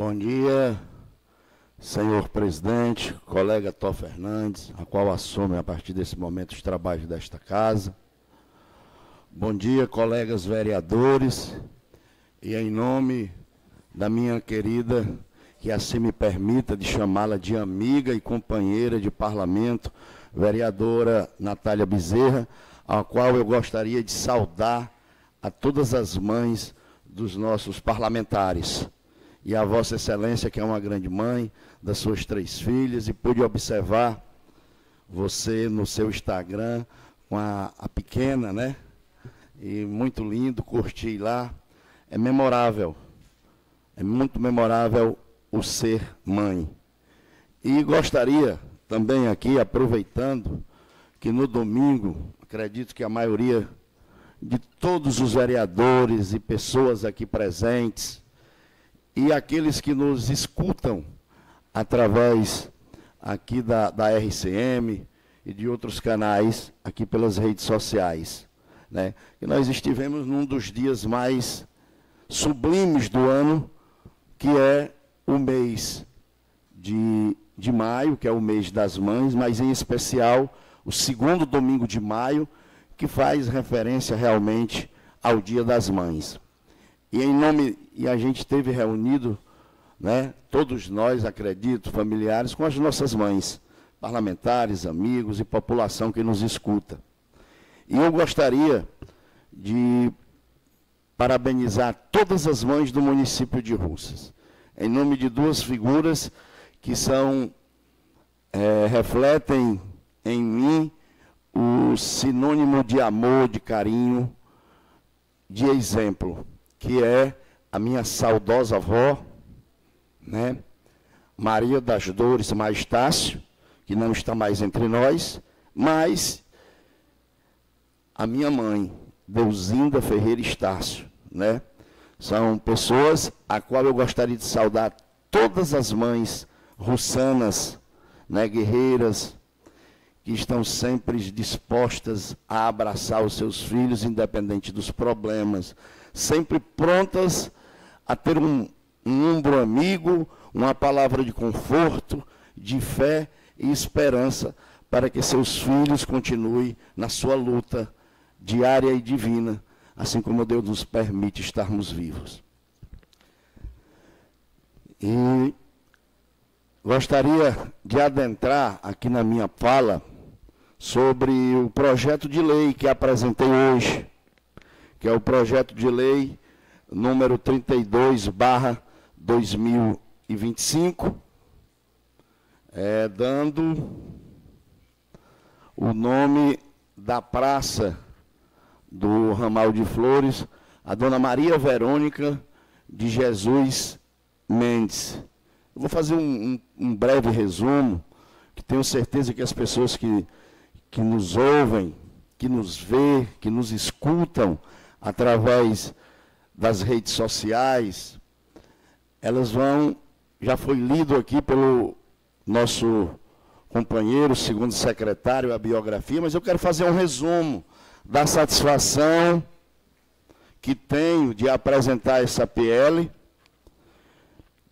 Bom dia, senhor presidente, colega Tó Fernandes, a qual assume a partir desse momento os trabalhos desta casa. Bom dia, colegas vereadores, e em nome da minha querida, que assim me permita de chamá-la de amiga e companheira de parlamento, vereadora Natália Bezerra, a qual eu gostaria de saudar a todas as mães dos nossos parlamentares. E a Vossa Excelência, que é uma grande mãe das suas 3 filhas, e pude observar você no seu Instagram com a pequena, né? E muito lindo, curti lá. É memorável, é muito memorável o ser mãe. E gostaria também aqui, aproveitando, que no domingo, acredito que a maioria de todos os vereadores e pessoas aqui presentes, e aqueles que nos escutam através aqui da RCM e de outros canais aqui pelas redes sociais, né? Que nós estivemos num dos dias mais sublimes do ano, que é o mês de maio, que é o mês das mães, mas em especial o 2º domingo de maio, que faz referência realmente ao Dia das Mães. E a gente esteve reunido, né, todos nós, acredito, familiares, com as nossas mães, parlamentares, amigos e população que nos escuta. E eu gostaria de parabenizar todas as mães do município de Russas, em nome de 2 figuras que refletem em mim o sinônimo de amor, de carinho, de exemplo, que é a minha saudosa avó, né, Maria das Dores Maestácio, que não está mais entre nós, mas a minha mãe, Deusinda Ferreira Estácio, né? São pessoas a qual eu gostaria de saudar todas as mães russanas, né, guerreiras, que estão sempre dispostas a abraçar os seus filhos, independente dos problemas, sempre prontas a ter um ombro amigo, uma palavra de conforto, de fé e esperança, para que seus filhos continuem na sua luta diária e divina, assim como Deus nos permite estarmos vivos. E gostaria de adentrar aqui na minha fala sobre o projeto de lei que apresentei hoje, que é o projeto de lei número 32/2025, dando o nome da praça do Ramal de Flores, a Dona Maria Verônica de Jesus Mendes. Eu vou fazer um breve resumo, que tenho certeza que as pessoas que nos ouvem, que nos vê, que nos escutam através das redes sociais, elas vão, já foi lido aqui pelo nosso companheiro, segundo secretário, a biografia, mas eu quero fazer um resumo da satisfação que tenho de apresentar essa PL,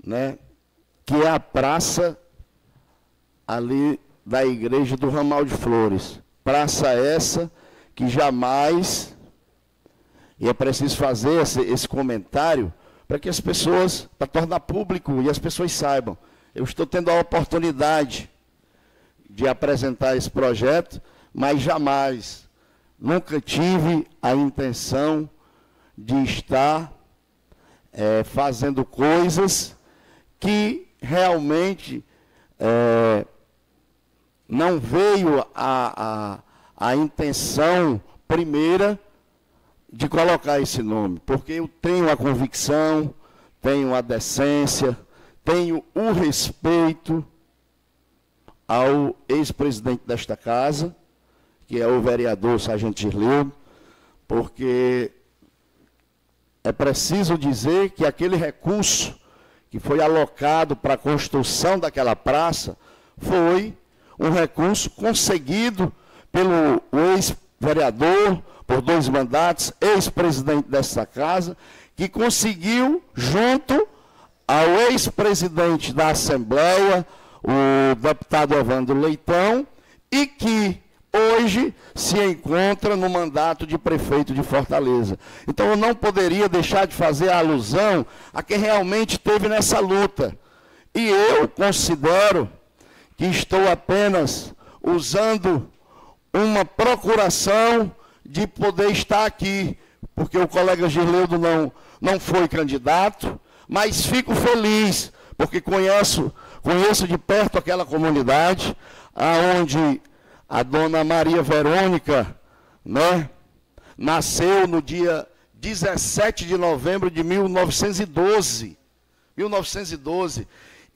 né, que é a praça ali da igreja do Ramal de Flores. Praça essa que jamais, e é preciso fazer esse comentário para que as pessoas, para tornar público e as pessoas saibam. Eu estou tendo a oportunidade de apresentar esse projeto, mas jamais, nunca tive a intenção de estar fazendo coisas que realmente não veio a intenção primeira de colocar esse nome, porque eu tenho a convicção, tenho a decência, tenho o respeito ao ex-presidente desta casa, que é o vereador Sargento Girleu, porque é preciso dizer que aquele recurso que foi alocado para a construção daquela praça foi um recurso conseguido pelo ex-vereador, por 2 mandatos, ex-presidente dessa casa, que conseguiu, junto ao ex-presidente da Assembleia, o deputado Evandro Leitão, e que hoje se encontra no mandato de prefeito de Fortaleza. Então eu não poderia deixar de fazer a alusão a quem realmente esteve nessa luta. E eu considero que estou apenas usando uma procuração de poder estar aqui, porque o colega Girleudo não foi candidato, mas fico feliz, porque conheço de perto aquela comunidade, onde a dona Maria Verônica, né, nasceu no dia 17 de novembro de 1912,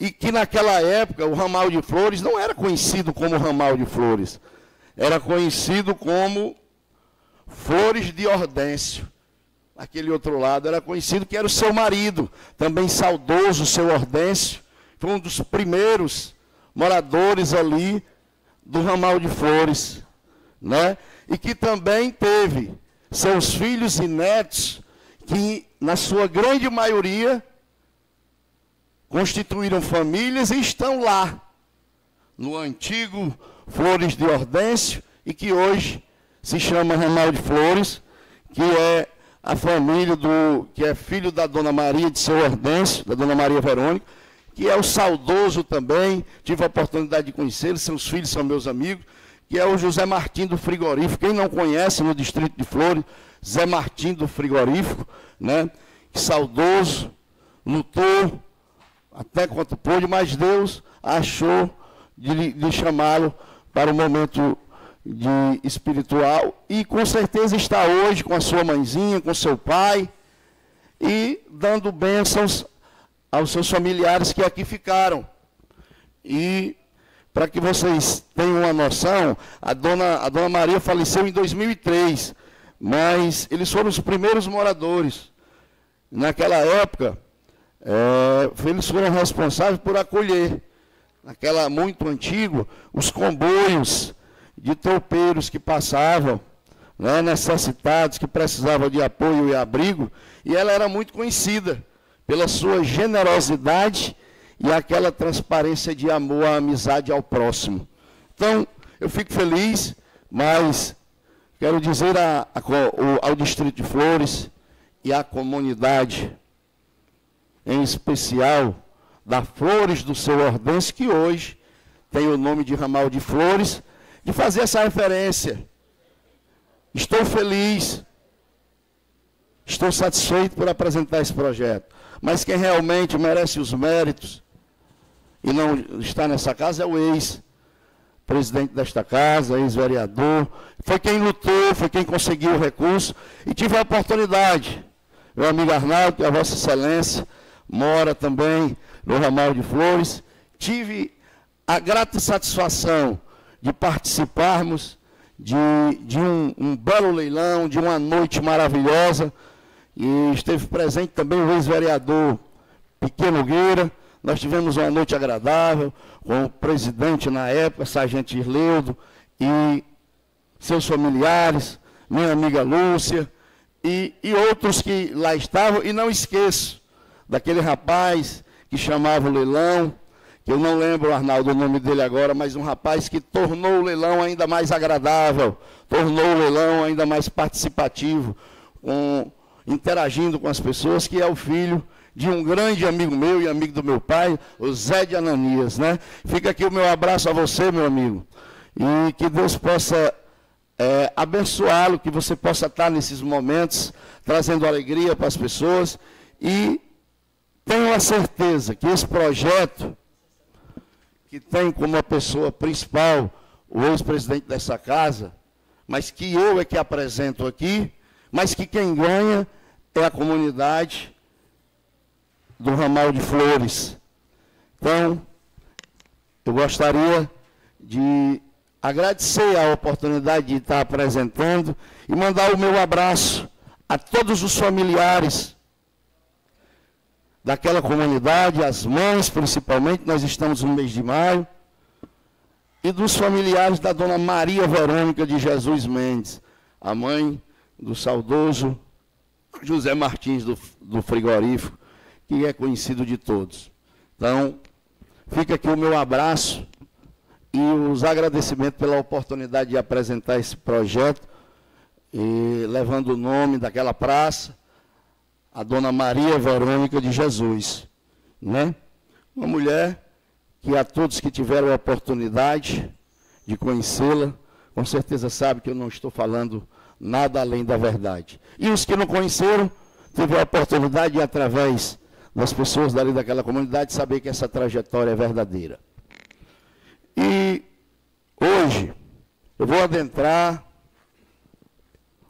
e que naquela época o Ramal de Flores não era conhecido como Ramal de Flores, era conhecido como Flores de Ordêncio. Aquele outro lado era conhecido que era o seu marido, também saudoso, seu Ordêncio, foi um dos primeiros moradores ali do Ramal de Flores, né? E que também teve seus filhos e netos, que na sua grande maioria constituíram famílias e estão lá, no antigo Flores de Ordêncio, e que hoje se chama Ramal de Flores, que é a família que é filho da dona Maria de seu Ordêncio, da dona Maria Verônica, que é o saudoso também, tive a oportunidade de conhecê-lo, seus filhos são meus amigos, que é o José Martim do Frigorífico. Quem não conhece no distrito de Flores, Zé Martim do Frigorífico, né? Que saudoso, lutou até quanto pôde, mas Deus achou de chamá-lo para o momento espiritual, e com certeza está hoje com a sua mãezinha, com seu pai, e dando bênçãos aos seus familiares que aqui ficaram. E para que vocês tenham uma noção, a dona Maria faleceu em 2003, mas eles foram os primeiros moradores. Naquela época, eles foram responsáveis por acolher, naquela muito antigo, os comboios de tropeiros que passavam, né, necessitados, que precisavam de apoio e abrigo, e ela era muito conhecida pela sua generosidade e aquela transparência de amor, a amizade ao próximo. Então, eu fico feliz, mas quero dizer ao Distrito de Flores e à comunidade, em especial da Flores do seu Ordêncio, que hoje tem o nome de Ramal de Flores, de fazer essa referência. Estou feliz, estou satisfeito por apresentar esse projeto, mas quem realmente merece os méritos e não está nessa casa é o ex-presidente desta casa, ex-vereador, foi quem lutou, foi quem conseguiu o recurso, e tive a oportunidade, meu amigo Arnaldo, que a Vossa Excelência mora também no Ramal de Flores, tive a grata satisfação de participarmos de um belo leilão, de uma noite maravilhosa, e esteve presente também o ex-vereador Pequeno Nogueira. Nós tivemos uma noite agradável com o presidente na época, Sargento Girleudo, e seus familiares, minha amiga Lúcia, e outros que lá estavam, e não esqueço daquele rapaz que chamava o leilão, que eu não lembro, Arnaldo, o nome dele agora, mas um rapaz que tornou o leilão ainda mais agradável, tornou o leilão ainda mais participativo, interagindo com as pessoas, que é o filho de um grande amigo meu e amigo do meu pai, o Zé de Ananias, né? Fica aqui o meu abraço a você, meu amigo, e que Deus possa abençoá-lo, que você possa estar nesses momentos, trazendo alegria para as pessoas, e tenho a certeza que esse projeto, que tem como a pessoa principal o ex-presidente dessa casa, mas que eu é que apresento aqui, mas que quem ganha é a comunidade do Ramal de Flores. Então, eu gostaria de agradecer a oportunidade de estar apresentando e mandar o meu abraço a todos os familiares daquela comunidade, as mães principalmente, nós estamos no mês de maio, e dos familiares da dona Maria Verônica de Jesus Mendes, a mãe do saudoso José Martins do Frigorífico, que é conhecido de todos. Então, fica aqui o meu abraço e os agradecimentos pela oportunidade de apresentar esse projeto, e levando o nome daquela praça, a Dona Maria Verônica de Jesus, né? Uma mulher que a todos que tiveram a oportunidade de conhecê-la, com certeza sabe que eu não estou falando nada além da verdade. E os que não conheceram, tiveram a oportunidade de, através das pessoas dali daquela comunidade, saber que essa trajetória é verdadeira. E hoje, eu vou adentrar,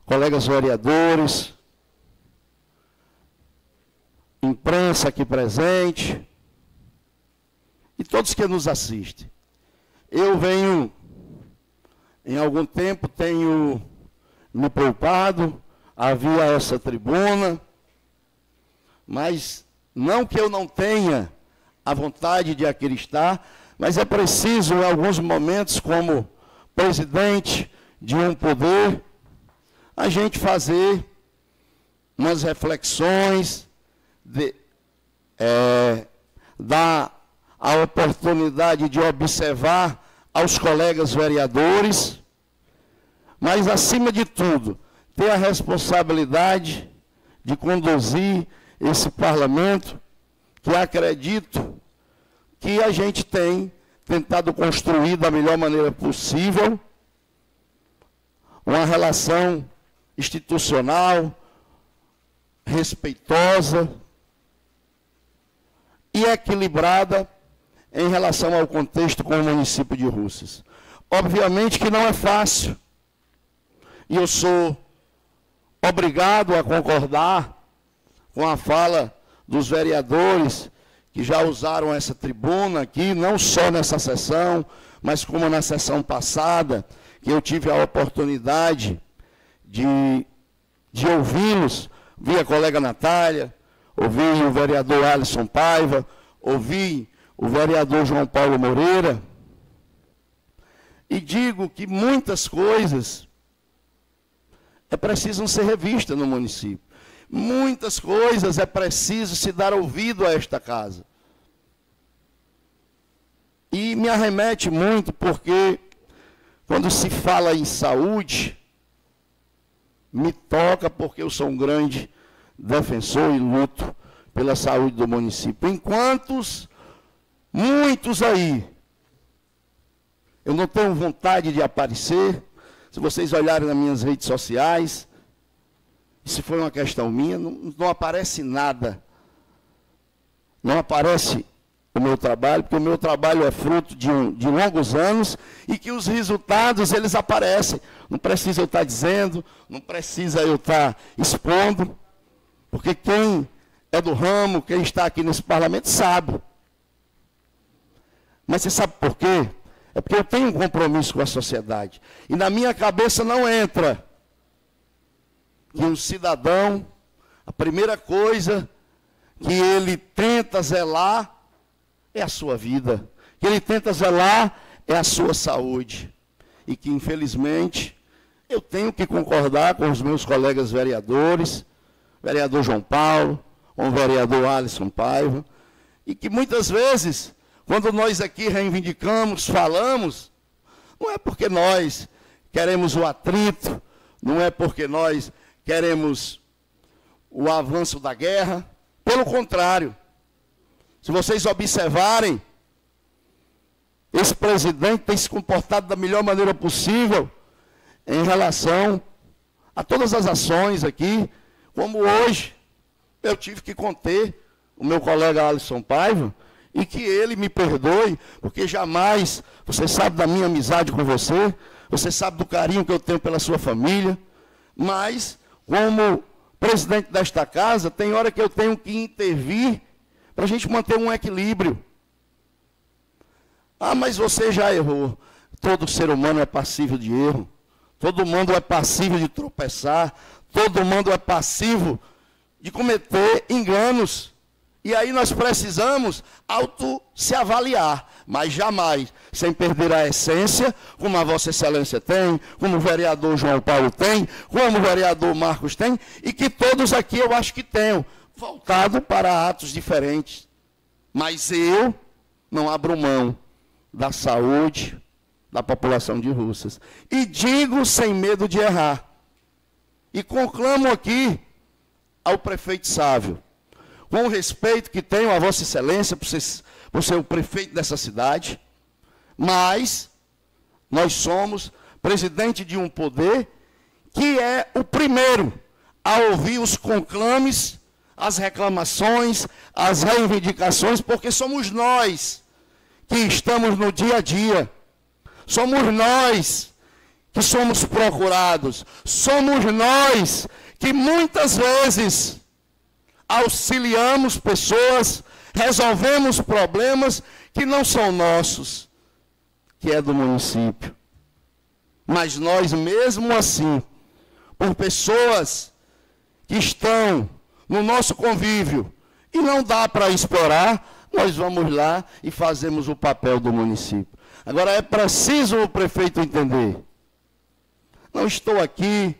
colegas vereadores, imprensa aqui presente, e todos que nos assistem. Eu venho, em algum tempo, tenho me poupado a vir a essa tribuna, mas não que eu não tenha a vontade de aqui estar, mas é preciso, em alguns momentos, como presidente de um poder, a gente fazer umas reflexões, dar a oportunidade de observar aos colegas vereadores, mas, acima de tudo, ter a responsabilidade de conduzir esse parlamento, que acredito que a gente tem tentado construir da melhor maneira possível uma relação institucional, respeitosa e equilibrada em relação ao contexto com o município de Russas. Obviamente que não é fácil, e eu sou obrigado a concordar com a fala dos vereadores que já usaram essa tribuna aqui, não só nessa sessão, mas como na sessão passada, que eu tive a oportunidade de ouvi-los, vi a colega Natália, ouvi o vereador Alisson Paiva, ouvi o vereador João Paulo Moreira, e digo que muitas coisas precisam ser revistas no município. Muitas coisas é preciso se dar ouvido a esta casa. E me arremete muito porque, quando se fala em saúde, me toca porque eu sou um grande defensor e luto pela saúde do município. Enquanto muitos aí, eu não tenho vontade de aparecer, se vocês olharem nas minhas redes sociais, se foi uma questão minha, não aparece nada. Não aparece o meu trabalho, porque o meu trabalho é fruto de longos anos e que os resultados, eles aparecem. Não precisa eu estar dizendo, não precisa eu estar expondo, porque quem é do ramo, quem está aqui nesse parlamento, sabe. Mas você sabe por quê? É porque eu tenho um compromisso com a sociedade. E na minha cabeça não entra que um cidadão, a primeira coisa que ele tenta zelar é a sua vida. Que ele tenta zelar é a sua saúde. E que, infelizmente, eu tenho que concordar com os meus colegas vereadores, vereador João Paulo, com o vereador Alisson Paiva, e que muitas vezes, quando nós aqui reivindicamos, falamos, não é porque nós queremos o atrito, não é porque nós queremos o avanço da guerra, pelo contrário. Se vocês observarem, esse presidente tem se comportado da melhor maneira possível em relação a todas as ações aqui, como hoje eu tive que conter o meu colega Alisson Paiva, e que ele me perdoe, porque jamais, você sabe da minha amizade com você, você sabe do carinho que eu tenho pela sua família, mas, como presidente desta casa, tem hora que eu tenho que intervir para a gente manter um equilíbrio. Ah, mas você já errou. Todo ser humano é passível de erro. Todo mundo é passível de tropeçar. Todo mundo é passivo de cometer enganos. E aí nós precisamos se avaliar, mas jamais sem perder a essência, como a Vossa Excelência tem, como o vereador João Paulo tem, como o vereador Marcos tem, e que todos aqui eu acho que tenham, voltado para atos diferentes. Mas eu não abro mão da saúde da população de Russas. E digo sem medo de errar. E conclamo aqui ao prefeito Sávio, com o respeito que tenho a Vossa Excelência por ser o prefeito dessa cidade, mas nós somos presidente de um poder que é o primeiro a ouvir os conclames, as reclamações, as reivindicações, porque somos nós que estamos no dia a dia, somos nós que somos procurados, somos nós que muitas vezes auxiliamos pessoas, resolvemos problemas que não são nossos, que é do município. Mas nós, mesmo assim, por pessoas que estão no nosso convívio e não dá para explorar, nós vamos lá e fazemos o papel do município. Agora, é preciso o prefeito entender. Não estou aqui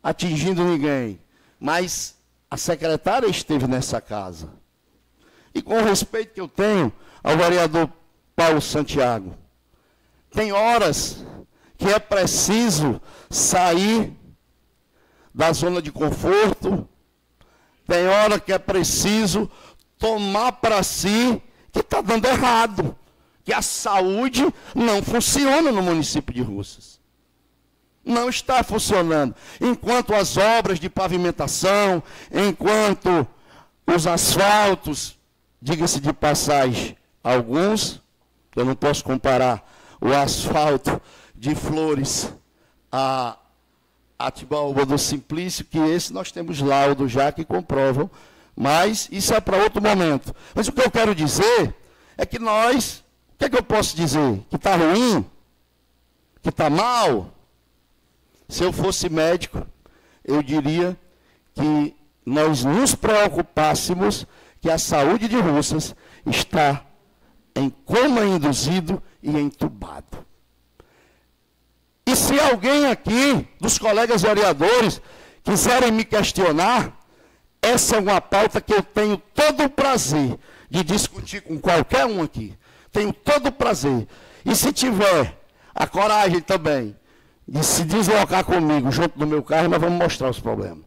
atingindo ninguém, mas a secretária esteve nessa casa. E com o respeito que eu tenho ao vereador Paulo Santiago, tem horas que é preciso sair da zona de conforto, tem hora que é preciso tomar para si que está dando errado, que a saúde não funciona no município de Russas. Não está funcionando. Enquanto as obras de pavimentação, enquanto os asfaltos, diga-se de passagem, alguns, eu não posso comparar o asfalto de Flores a Atibaúba do Simplício, que esse nós temos laudo já que comprovam, mas isso é para outro momento. Mas o que eu quero dizer é que nós, o que é que eu posso dizer? Que está ruim? Que está mal? Se eu fosse médico, eu diria que nós nos preocupássemos que a saúde de Russas está em coma induzido e entubado. E se alguém aqui, dos colegas vereadores, quiserem me questionar, essa é uma pauta que eu tenho todo o prazer de discutir com qualquer um aqui. Tenho todo o prazer. E se tiver a coragem também de se deslocar comigo junto do meu carro, nós vamos mostrar os problemas.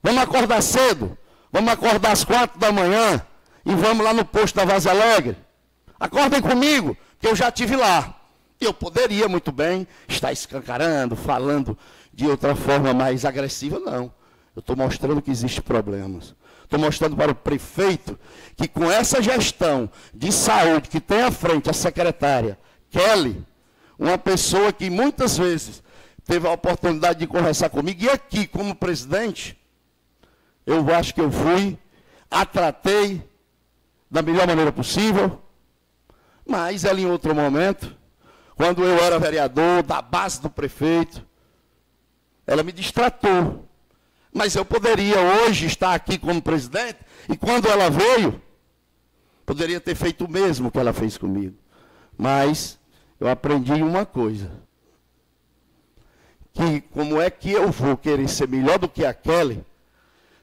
Vamos acordar cedo, vamos acordar às 4 da manhã e vamos lá no posto da Vaz Alegre. Acordem comigo, que eu já estive lá. Eu poderia muito bem estar escancarando, falando de outra forma mais agressiva, não. Eu estou mostrando que existem problemas. Estou mostrando para o prefeito que com essa gestão de saúde que tem à frente a secretária Kelly, uma pessoa que muitas vezes teve a oportunidade de conversar comigo, e aqui, como presidente, eu acho que eu fui, a tratei da melhor maneira possível, mas ela, em outro momento, quando eu era vereador, da base do prefeito, ela me distratou. Mas eu poderia hoje estar aqui como presidente, e quando ela veio, poderia ter feito o mesmo que ela fez comigo. Mas eu aprendi uma coisa, que como é que eu vou querer ser melhor do que a Kelly,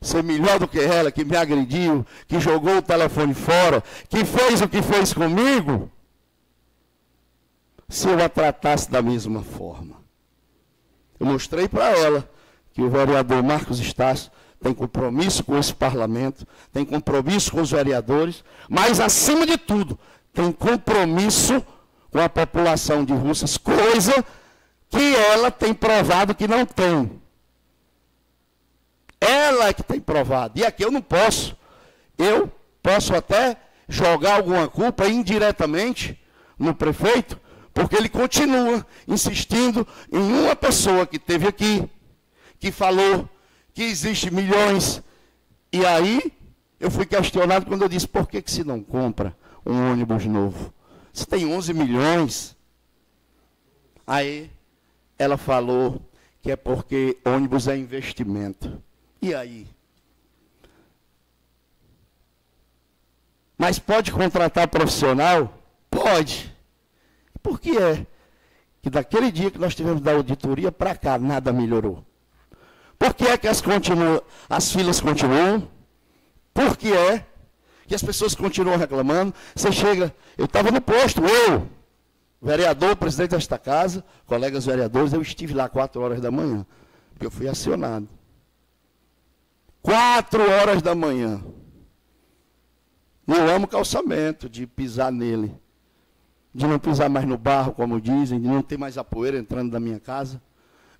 ser melhor do que ela, que me agrediu, que jogou o telefone fora, que fez o que fez comigo, se eu a tratasse da mesma forma. Eu mostrei para ela que o vereador Marcos Estácio tem compromisso com esse parlamento, tem compromisso com os vereadores, mas, acima de tudo, tem compromisso com a população de Russas, coisa que ela tem provado que não tem. Ela é que tem provado. E aqui eu não posso. Eu posso até jogar alguma culpa indiretamente no prefeito, porque ele continua insistindo em uma pessoa que esteve aqui, que falou que existe milhões. E aí eu fui questionado quando eu disse, por que se não compra um ônibus novo? Você tem 11 milhões. Aí ela falou que é porque ônibus é investimento. E aí? Mas pode contratar profissional? Pode. Por que é que daquele dia que nós tivemos da auditoria para cá, nada melhorou? Por que é que as filas continuam? Por que é que as pessoas continuam reclamando? Você chega, eu estava no posto, vereador, presidente desta casa, colegas vereadores, eu estive lá 4 horas da manhã, porque eu fui acionado. 4 horas da manhã. Eu amo calçamento, de pisar nele, de não pisar mais no barro, como dizem, de não ter mais a poeira entrando da minha casa.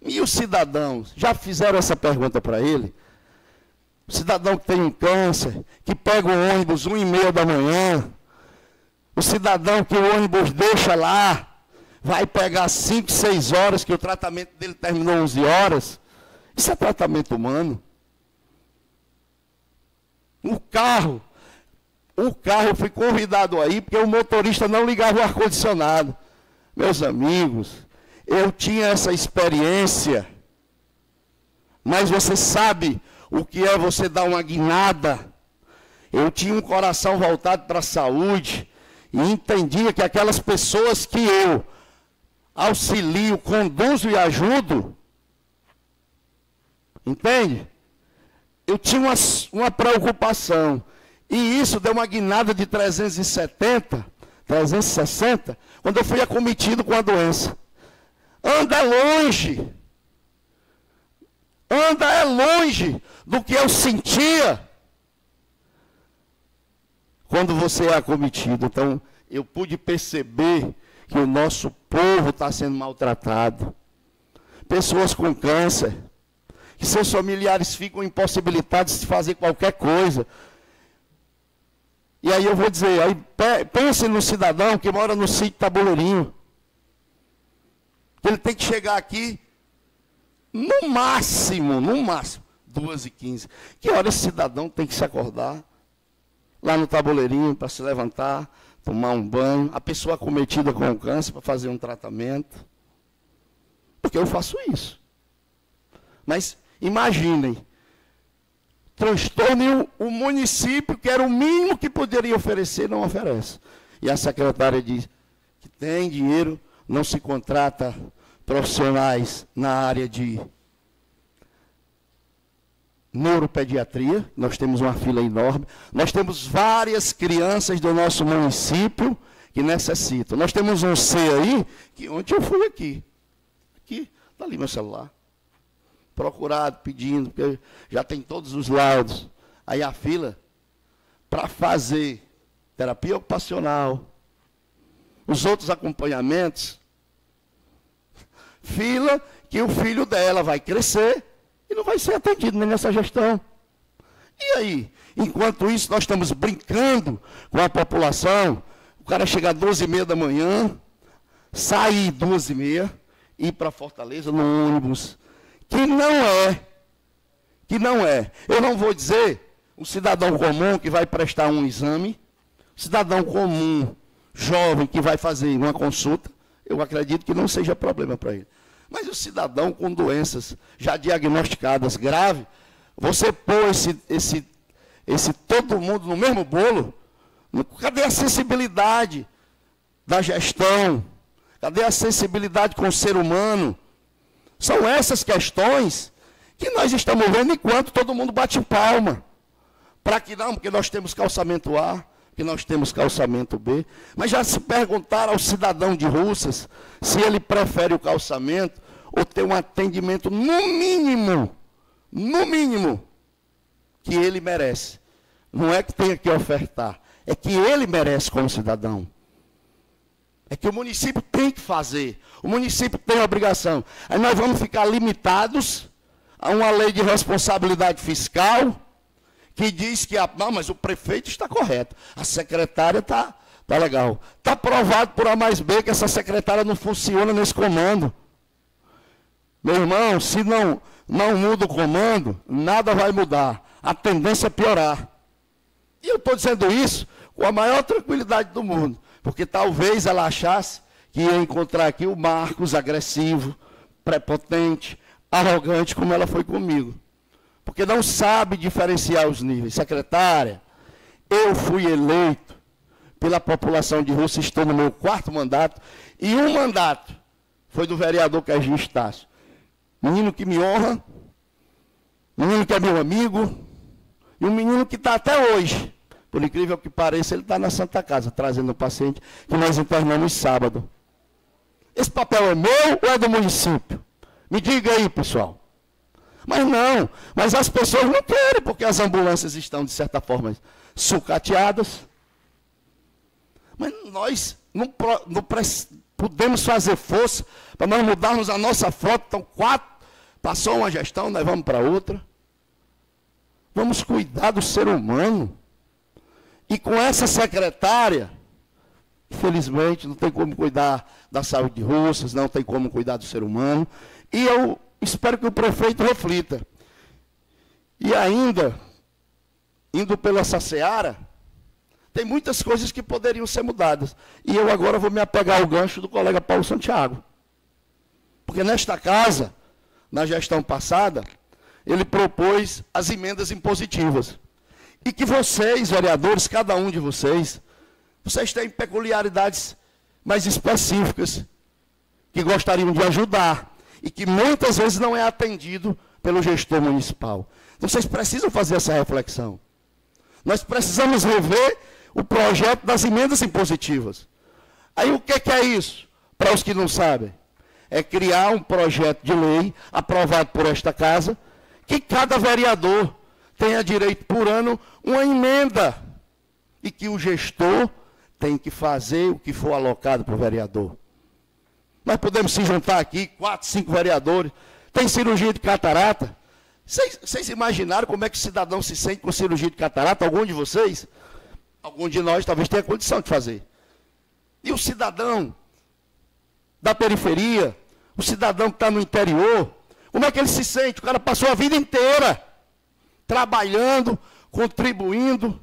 E os cidadãos, já fizeram essa pergunta para ele? O cidadão que tem um câncer, que pega o ônibus 1h30 da manhã, o cidadão que o ônibus deixa lá, vai pegar 5, 6 horas, que o tratamento dele terminou 11 horas. Isso é tratamento humano. O carro, eu fui convidado aí, porque o motorista não ligava o ar-condicionado. Meus amigos, eu tinha essa experiência, mas você sabe o que é você dar uma guinada? Eu tinha um coração voltado para a saúde e entendia que aquelas pessoas que eu auxilio, conduzo e ajudo, entende? Eu tinha uma preocupação. E isso deu uma guinada de 360, quando eu fui acometido com a doença. Anda longe. Anda longe do que eu sentia quando você é acometido. Então, eu pude perceber que o nosso povo está sendo maltratado. Pessoas com câncer, que seus familiares ficam impossibilitados de fazer qualquer coisa. E aí eu vou dizer, aí pense no cidadão que mora no sítio Tabuleirinho. Ele tem que chegar aqui, no máximo, 2h15. Que hora esse cidadão tem que se acordar? Lá no Tabuleirinho, para se levantar, tomar um banho. A pessoa acometida com o câncer, para fazer um tratamento. Porque eu faço isso. Mas imaginem, transtorno e o município, que era o mínimo que poderia oferecer, não oferece. E a secretária diz que tem dinheiro, não se contrata profissionais na área de neuropediatria, nós temos uma fila enorme, nós temos várias crianças do nosso município que necessitam. Nós temos um C aí, que ontem eu fui aqui, está ali meu celular, procurado, pedindo, porque já tem todos os laudos. Aí a fila, para fazer terapia ocupacional, os outros acompanhamentos, fila que o filho dela vai crescer e não vai ser atendido nem nessa gestão. E aí, enquanto isso, nós estamos brincando com a população, o cara chega às 12h30 da manhã, sair 12h30, ir para Fortaleza no ônibus, que não é. Eu não vou dizer um cidadão comum que vai prestar um exame, cidadão comum, jovem, que vai fazer uma consulta, eu acredito que não seja problema para ele. Mas o cidadão com doenças já diagnosticadas graves, você pôr esse todo mundo no mesmo bolo, cadê a sensibilidade da gestão? Cadê a sensibilidade com o ser humano? São essas questões que nós estamos vendo enquanto todo mundo bate palma. Para que não? Porque nós temos calçamento A, que nós temos calçamento B. Mas já se perguntaram ao cidadão de Russas se ele prefere o calçamento ou ter um atendimento no mínimo, que ele merece. Não é que tenha que ofertar, é que ele merece como cidadão. É que o município tem que fazer, o município tem a obrigação. Aí nós vamos ficar limitados a uma lei de responsabilidade fiscal, que diz que, não, mas o prefeito está correto, a secretária está legal. Está provado por A mais B que essa secretária não funciona nesse comando. Meu irmão, se não muda o comando, nada vai mudar. A tendência é piorar. E eu estou dizendo isso com a maior tranquilidade do mundo, porque talvez ela achasse que ia encontrar aqui o Marcos agressivo, prepotente, arrogante, como ela foi comigo. Porque não sabe diferenciar os níveis. Secretária, eu fui eleito pela população de Russas, estou no meu 4º mandato, e um mandato foi do vereador Serginho Estácio. Menino que me honra, menino que é meu amigo, e um menino que está até hoje, por incrível que pareça, ele está na Santa Casa, trazendo um paciente que nós internamos sábado. Esse papel é meu ou é do município? Me diga aí, pessoal. Mas não, mas as pessoas não querem, porque as ambulâncias estão, de certa forma, sucateadas. Mas nós não podemos fazer força para nós mudarmos a nossa frota. Então, 4, passou uma gestão, nós vamos para outra. Vamos cuidar do ser humano. E com essa secretária, infelizmente, não tem como cuidar da saúde de Russas, não tem como cuidar do ser humano. E eu espero que o prefeito reflita. E ainda, indo pela essa seara, tem muitas coisas que poderiam ser mudadas. E eu agora vou me apegar ao gancho do colega Paulo Santiago. Porque nesta casa, na gestão passada, ele propôs as emendas impositivas. E que vocês, vereadores, cada um de vocês têm peculiaridades mais específicas, que gostariam de ajudar, e que muitas vezes não é atendido pelo gestor municipal. Então, vocês precisam fazer essa reflexão. Nós precisamos rever o projeto das emendas impositivas. Aí, o que é isso? Para os que não sabem, é criar um projeto de lei aprovado por esta casa, que cada vereador tenha direito por ano uma emenda, e que o gestor tem que fazer o que for alocado para o vereador. Nós podemos se juntar aqui, 4, 5 vereadores, tem cirurgia de catarata. Vocês imaginaram como é que o cidadão se sente com cirurgia de catarata? Algum de vocês? Algum de nós talvez tenha condição de fazer. E o cidadão da periferia, o cidadão que está no interior, como é que ele se sente? O cara passou a vida inteira trabalhando, contribuindo,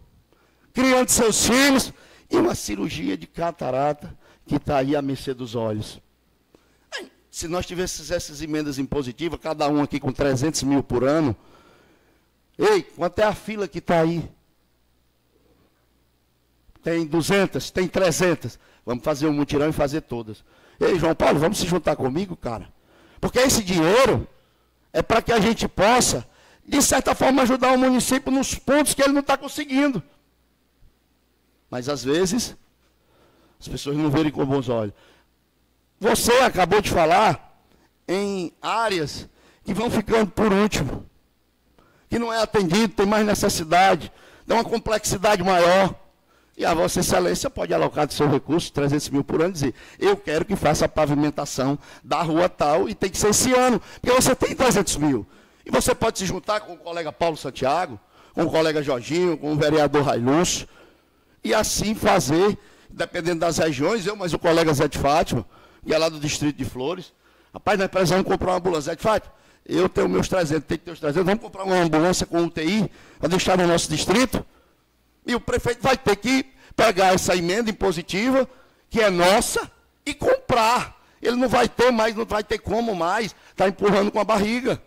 criando seus filhos, e uma cirurgia de catarata que está aí à mercê dos olhos. Se nós tivéssemos essas emendas impositivas, cada um aqui com 300 mil por ano, ei, quanto é a fila que está aí? Tem 200, tem 300. Vamos fazer um mutirão e fazer todas. Ei, João Paulo, vamos se juntar comigo, cara? Porque esse dinheiro é para que a gente possa, de certa forma, ajudar o município nos pontos que ele não está conseguindo. Mas, às vezes, as pessoas não verem com bons olhos. Você acabou de falar em áreas que vão ficando por último, que não é atendido, tem mais necessidade, tem uma complexidade maior. E a Vossa Excelência pode alocar do seu recurso, 300 mil por ano, e dizer, eu quero que faça a pavimentação da rua tal, e tem que ser esse ano, porque você tem 300 mil. E você pode se juntar com o colega Paulo Santiago, com o colega Jorginho, com o vereador Railúcio, e assim fazer, dependendo das regiões, mas o colega Zé de Fátima, que é lá do distrito de Flores, rapaz, nós precisamos comprar uma ambulância. Zé de Fátima, eu tenho meus 300, tem que ter os 300, vamos comprar uma ambulância com UTI, para deixar no nosso distrito, e o prefeito vai ter que pegar essa emenda impositiva, que é nossa, e comprar. Ele não vai ter mais, não vai ter como mais, está empurrando com a barriga.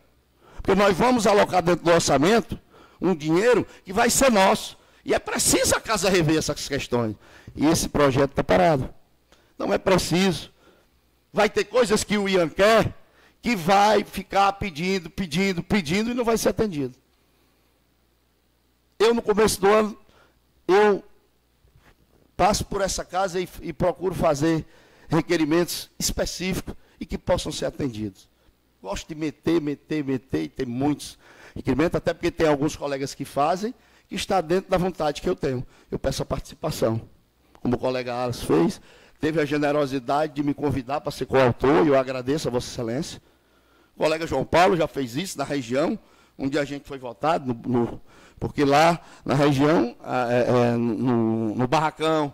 Porque nós vamos alocar dentro do orçamento um dinheiro que vai ser nosso. E é preciso a casa rever essas questões. E esse projeto está parado. Não é preciso. Vai ter coisas que o Ian quer, que vai ficar pedindo, pedindo, pedindo, e não vai ser atendido. Eu, no começo do ano, eu passo por essa casa e procuro fazer requerimentos específicos e que possam ser atendidos. Gosto de meter, e tem muitos requerimentos, até porque tem alguns colegas que fazem, que está dentro da vontade que eu tenho. Eu peço a participação. Como o colega Alas fez, teve a generosidade de me convidar para ser coautor, e eu agradeço a Vossa Excelência. O colega João Paulo já fez isso na região, onde a gente foi votado, porque lá na região, no Barracão,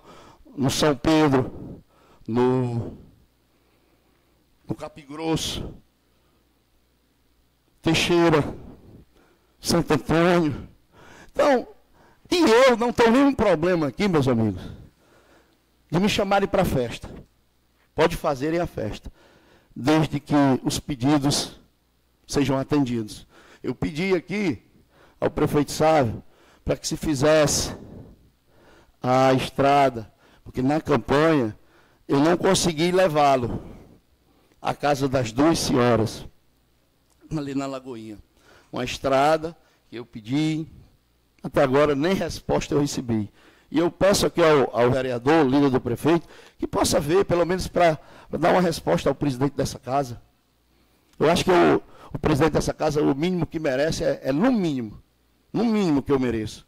no São Pedro, no Capim Grosso, Teixeira, Santo Antônio. Então, e eu não tenho nenhum problema aqui, meus amigos, de me chamarem para a festa. Pode fazerem a festa, desde que os pedidos sejam atendidos. Eu pedi aqui ao prefeito Sávio para que se fizesse a estrada, porque na campanha eu não consegui levá-lo à casa das 2 senhoras, ali na Lagoinha. uma estrada que eu pedi, até agora nem resposta eu recebi. E eu peço aqui ao vereador, líder do prefeito, que possa ver, pelo menos para dar uma resposta ao presidente dessa casa. Eu acho que o presidente dessa casa, o mínimo que merece no mínimo que eu mereço,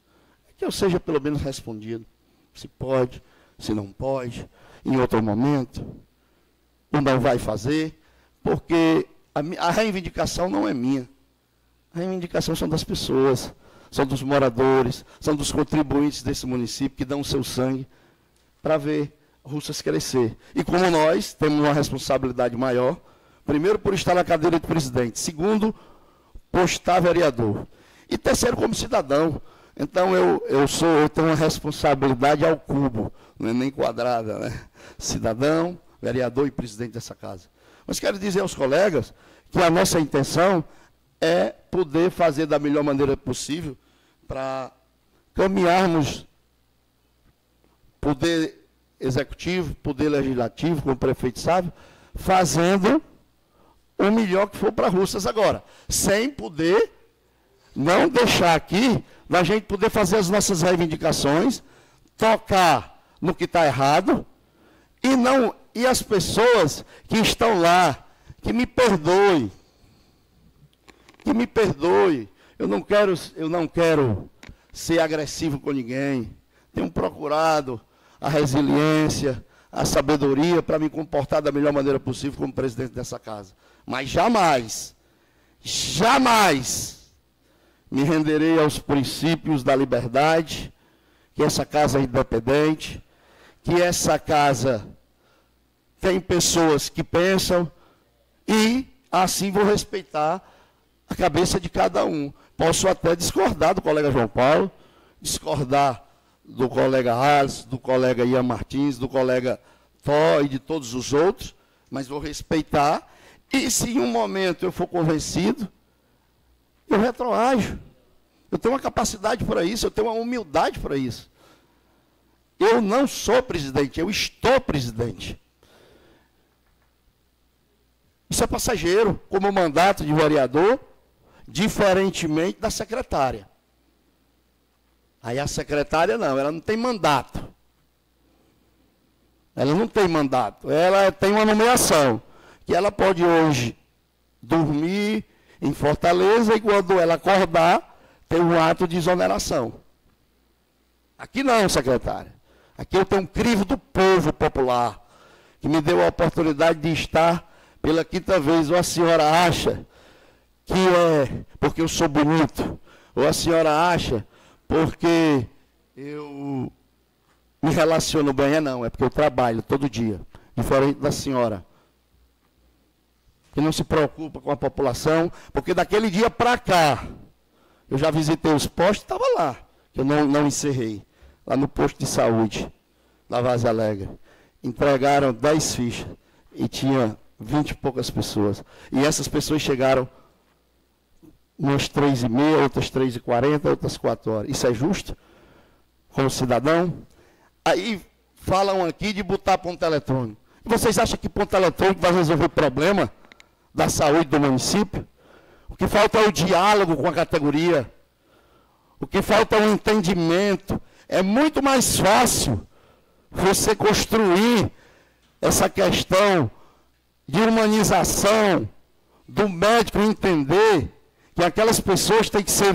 que eu seja pelo menos respondido. Se pode, se não pode, em outro momento, ou não vai fazer, porque a reivindicação não é minha. A reivindicação são das pessoas, são dos moradores, são dos contribuintes desse município que dão o seu sangue para ver Russas crescer. E como nós temos uma responsabilidade maior, primeiro por estar na cadeira de presidente, segundo por estar vereador, e terceiro como cidadão. Então eu tenho uma responsabilidade ao cubo, não é nem quadrada, né? Cidadão, vereador e presidente dessa casa. Mas quero dizer aos colegas que a nossa intenção é poder fazer da melhor maneira possível para caminharmos poder executivo, poder legislativo, como o prefeito sabe, fazendo o melhor que for para Russas agora, sem poder não deixar aqui, da gente poder fazer as nossas reivindicações, tocar no que está errado, e as pessoas que estão lá, que me perdoem, eu não quero ser agressivo com ninguém, tenho procurado a resiliência, a sabedoria para me comportar da melhor maneira possível como presidente dessa casa. Mas jamais me renderei aos princípios da liberdade, que essa casa é independente, que essa casa tem pessoas que pensam e assim vou respeitar a cabeça de cada um. Posso até discordar do colega João Paulo, discordar do colega Alisson, do colega Ian Martins, do colega Thó e de todos os outros, mas vou respeitar. E se em um momento eu for convencido, eu retroajo. Eu tenho uma capacidade para isso, eu tenho uma humildade para isso. Eu não sou presidente, eu estou presidente. Isso é passageiro, como o mandato de vereador, diferentemente da secretária. Aí a secretária não, ela não tem mandato. Ela não tem mandato, ela tem uma nomeação, que ela pode hoje dormir em Fortaleza e quando ela acordar, tem um ato de exoneração. Aqui não, secretária. Aqui eu tenho um crivo do povo popular, que me deu a oportunidade de estar pela quinta vez. Ou a senhora acha que é porque eu sou bonito, ou a senhora acha porque eu me relaciono bem. Não, é porque eu trabalho todo dia, diferente da senhora, que não se preocupa com a população, porque daquele dia para cá, eu já visitei os postos, estava lá, que eu não encerrei, lá no posto de saúde, da Vaza Alegre. Entregaram 10 fichas e tinha 20 e poucas pessoas. E essas pessoas chegaram umas 3h30, outras 3h40, outras 4 horas. Isso é justo? Como cidadão? Aí falam aqui de botar ponto eletrônico. Vocês acham que ponto eletrônico vai resolver o problema da saúde do município? O que falta é o diálogo com a categoria. O que falta é o entendimento. É muito mais fácil você construir essa questão de humanização, do médico entender que aquelas pessoas têm que ser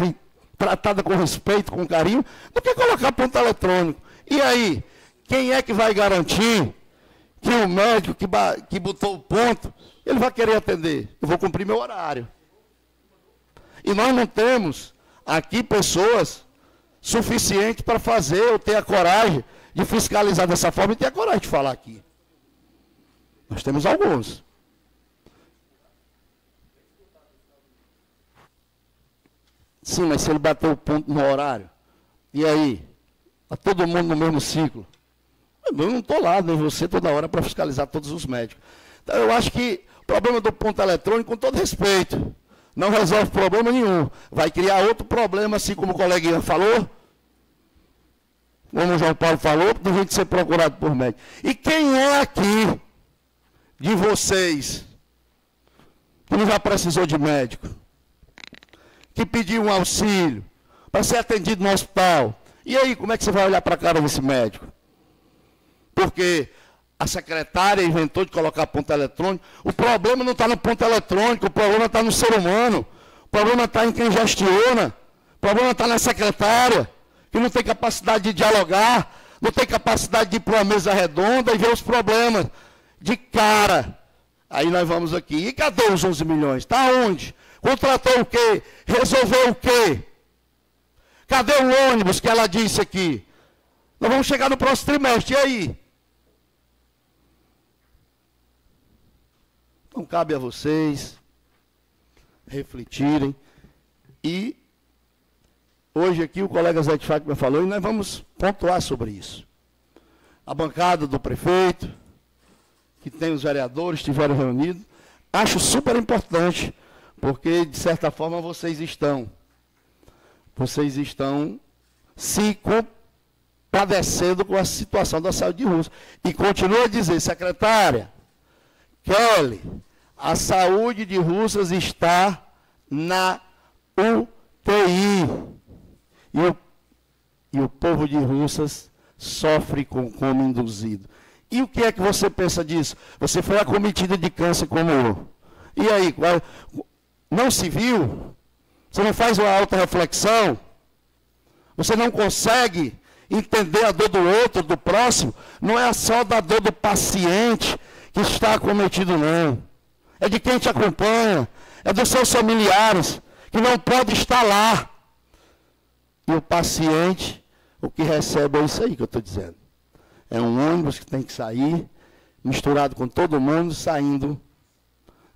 tratadas com respeito, com carinho, do que colocar ponto eletrônico. E aí, quem é que vai garantir que o médico que botou o ponto, ele vai querer atender? Eu vou cumprir meu horário. E nós não temos aqui pessoas suficientes para fazer ou ter a coragem de fiscalizar dessa forma e ter a coragem de falar aqui. Nós temos alguns. Sim, mas se ele bater o ponto no horário, e aí? Está todo mundo no mesmo ciclo. Eu não estou lá, nem você, toda hora para fiscalizar todos os médicos. Então, eu acho que o problema do ponto eletrônico, com todo respeito, não resolve problema nenhum. Vai criar outro problema, assim como o coleguinha falou, como o João Paulo falou, de gente ser procurado por médico. E quem é aqui, de vocês, que não já precisou de médico? que pediu um auxílio para ser atendido no hospital. E aí, como é que você vai olhar para a cara desse médico? Porque a secretária inventou de colocar ponto eletrônico. O problema não está no ponto eletrônico, o problema está no ser humano. O problema está em quem gestiona. O problema está na secretária, que não tem capacidade de dialogar, não tem capacidade de ir para uma mesa redonda e ver os problemas de cara. Aí nós vamos aqui. E cadê os 11 milhões? Está onde? Contratou o quê? Resolveu o quê? Cadê o ônibus que ela disse aqui? Nós vamos chegar no próximo trimestre. E aí? Então cabe a vocês refletirem. E hoje aqui o colega Zé de Fátima falou, e nós vamos pontuar sobre isso. A bancada do prefeito, que tem os vereadores, estiveram reunidos, acho super importante, porque de certa forma vocês estão se compadecendo com a situação da saúde de Russas. E continua a dizer, secretária Kelly, a saúde de Russas está na UTI. E o povo de Russas sofre com coma induzido. E o que é que você pensa disso? Você foi acometida de câncer como eu. E aí, não se viu? Você não faz uma autorreflexão? Você não consegue entender a dor do outro, do próximo? Não é só da dor do paciente que está acometido, não. É de quem te acompanha, é dos seus familiares, que não pode estar lá. E o paciente, o que recebe é isso aí que eu estou dizendo. É um ônibus que tem que sair, misturado com todo mundo, saindo,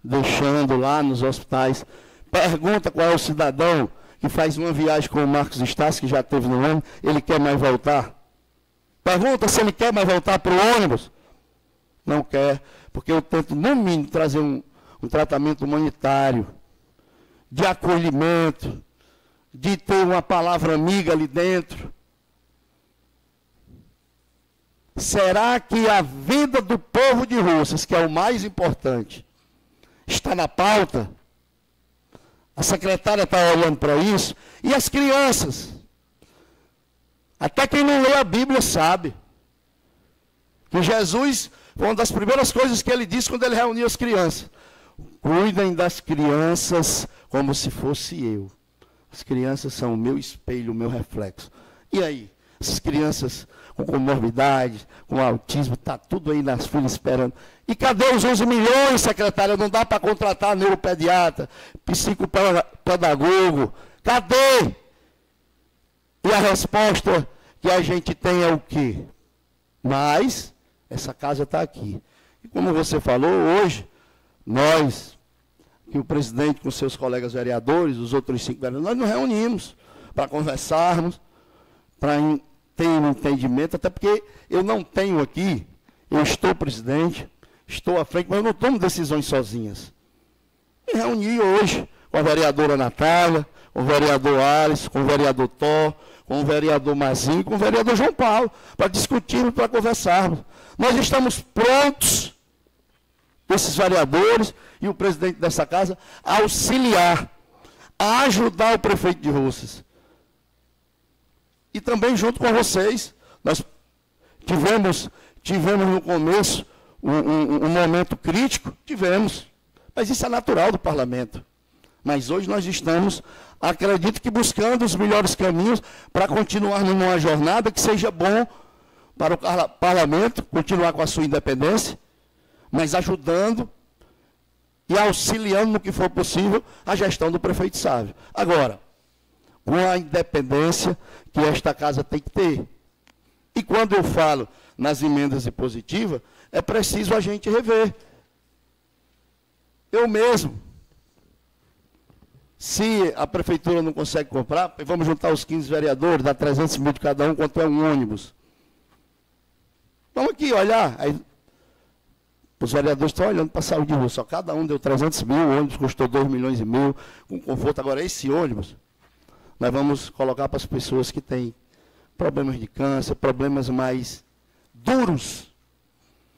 deixando lá nos hospitais. Pergunta qual é o cidadão que faz uma viagem com o Marcos Estácio, que já esteve no ônibus, ele quer mais voltar? Pergunta se ele quer mais voltar para o ônibus. Não quer, porque eu tento, no mínimo, trazer um tratamento humanitário, de acolhimento, de ter uma palavra amiga ali dentro. Será que a vida do povo de Russas, que é o mais importante, está na pauta? A secretária está olhando para isso. E as crianças? Até quem não lê a Bíblia sabe que Jesus, foi uma das primeiras coisas que ele disse quando ele reuniu as crianças. Cuidem das crianças como se fosse eu. As crianças são o meu espelho, o meu reflexo. E aí? Essas crianças com comorbidade, com autismo, está tudo aí nas filas esperando. E cadê os 11 milhões, secretária? Não dá para contratar neuropediatra, psicopedagogo. Cadê? E a resposta que a gente tem é o quê? Mas essa casa está aqui. E como você falou, hoje, nós, que o presidente com seus colegas vereadores, os outros 5 vereadores, nós nos reunimos para conversarmos, para ter um entendimento, até porque eu não tenho aqui, eu estou presidente, estou à frente, mas eu não tomo decisões sozinhas. Me reuni hoje com a vereadora Natália, com o vereador Alisson, com o vereador Tó, com o vereador Mazinho, com o vereador João Paulo, para discutirmos, para conversarmos. Nós estamos prontos, esses vereadores e o presidente dessa casa, a auxiliar, a ajudar o prefeito de Russas. E também junto com vocês, nós tivemos no começo um momento crítico, mas isso é natural do parlamento. Mas hoje nós estamos, acredito que buscando os melhores caminhos para continuar numa jornada que seja bom para o parlamento, continuar com a sua independência, mas ajudando e auxiliando no que for possível a gestão do prefeito Sávio. Agora, com a independência que esta casa tem que ter. E quando eu falo nas emendas impositivas, é preciso a gente rever. Eu mesmo, se a prefeitura não consegue comprar, vamos juntar os 15 vereadores, dar 300 mil de cada um, quanto é um ônibus. Vamos aqui olhar. Aí, os vereadores estão olhando para a saúde de rua, só cada um deu 300 mil, o ônibus custou 2 milhões e meio, com conforto. Agora, esse ônibus, nós vamos colocar para as pessoas que têm problemas de câncer, problemas mais duros,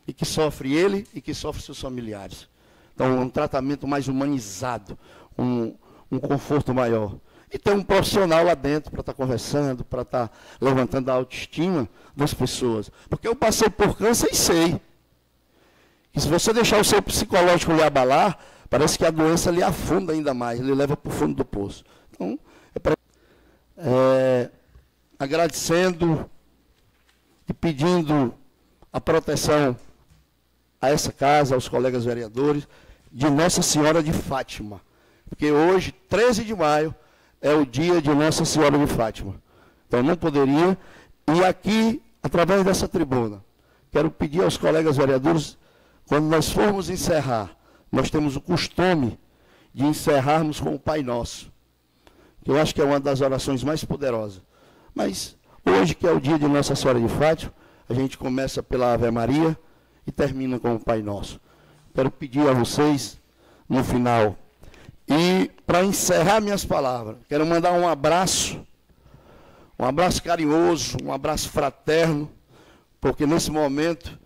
e que sofre ele e que sofre seus familiares. Então, um tratamento mais humanizado, um conforto maior. e ter um profissional lá dentro para estar conversando, para estar levantando a autoestima das pessoas. Porque eu passei por câncer e sei. E se você deixar o seu psicológico lhe abalar, parece que a doença lhe afunda ainda mais, lhe leva para o fundo do poço. Então, agradecendo e pedindo a proteção a essa casa, aos colegas vereadores, de Nossa Senhora de Fátima. Porque hoje, 13 de maio, é o dia de Nossa Senhora de Fátima. Então, não poderia. E aqui, através dessa tribuna, quero pedir aos colegas vereadores, quando nós formos encerrar, nós temos o costume de encerrarmos com o Pai Nosso, que eu acho que é uma das orações mais poderosas. Mas, hoje, que é o dia de Nossa Senhora de Fátima, a gente começa pela Ave Maria e termina com o Pai Nosso. Quero pedir a vocês, no final, e para encerrar minhas palavras, quero mandar um abraço carinhoso, um abraço fraterno, porque nesse momento,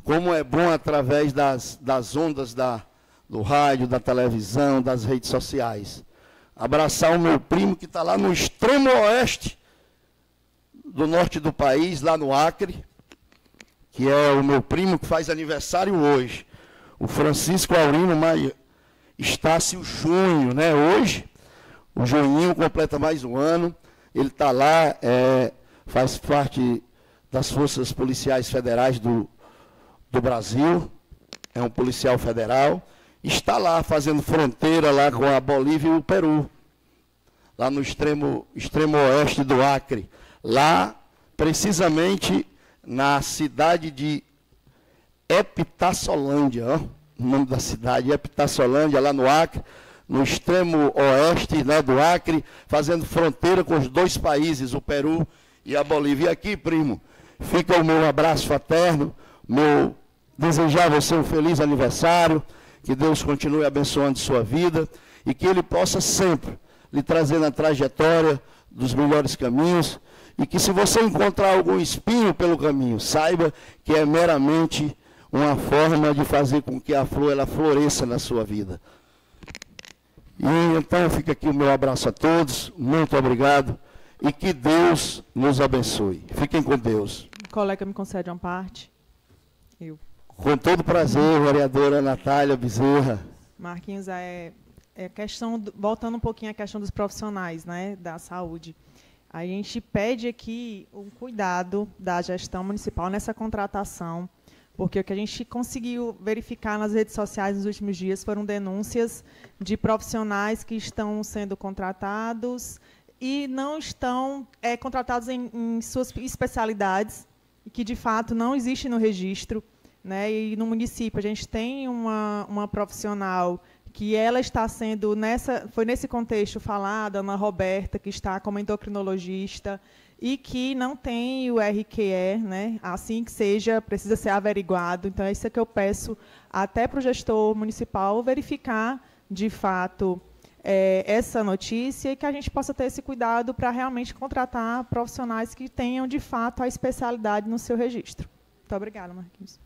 como é bom através das ondas do rádio, da televisão, das redes sociais, abraçar o meu primo que está lá no extremo oeste do norte do país, lá no Acre, que é o meu primo que faz aniversário hoje, o Francisco Aurino Estácio Junho, né? Hoje, o Juninho completa mais um ano, ele está lá, faz parte das Forças Policiais Federais do Brasil, é um policial federal, está lá fazendo fronteira lá com a Bolívia e o Peru, lá no extremo oeste do Acre, lá precisamente na cidade de Epitassolândia, ó, o nome da cidade, Epitassolândia, lá no Acre, no extremo oeste, né, do Acre, fazendo fronteira com os dois países, o Peru e a Bolívia. E aqui, primo, fica o meu abraço fraterno, desejar a você um feliz aniversário, que Deus continue abençoando sua vida e que Ele possa sempre lhe trazer na trajetória dos melhores caminhos e que se você encontrar algum espinho pelo caminho, saiba que é meramente uma forma de fazer com que a flor ela floresça na sua vida. E então fica aqui o meu abraço a todos, muito obrigado e que Deus nos abençoe. Fiquem com Deus. O colega me concede uma parte. Com todo prazer, vereadora Natália Bezerra. Marquinhos, voltando um pouquinho à questão dos profissionais, né, da saúde. A gente pede aqui um cuidado da gestão municipal nessa contratação, porque o que a gente conseguiu verificar nas redes sociais nos últimos dias foram denúncias de profissionais que estão sendo contratados e não estão contratados em suas especialidades, e que, de fato, não existe no registro. Né? E no município a gente tem uma profissional que ela está sendo, foi nesse contexto falada, Ana Roberta, que está como endocrinologista e que não tem o RQE, né? Assim que seja, precisa ser averiguado. Então, é isso que eu peço até para o gestor municipal verificar, de fato, essa notícia e que a gente possa ter esse cuidado para realmente contratar profissionais que tenham, de fato, a especialidade no seu registro. Muito obrigada, Marquinhos.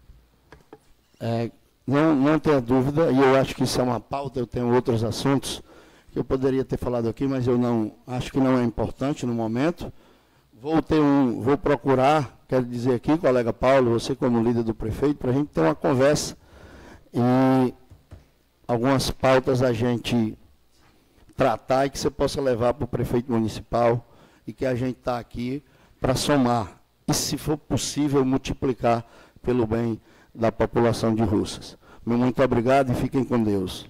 Não tenha dúvida, e eu acho que isso é uma pauta, eu tenho outros assuntos que eu poderia ter falado aqui, mas eu acho que não é importante no momento. Vou procurar, quero dizer aqui, colega Paulo, você como líder do prefeito, para a gente ter uma conversa e algumas pautas a gente tratar e que você possa levar para o prefeito municipal e que a gente está aqui para somar e, se for possível, multiplicar pelo bem da população de Russas. Muito obrigado e fiquem com Deus.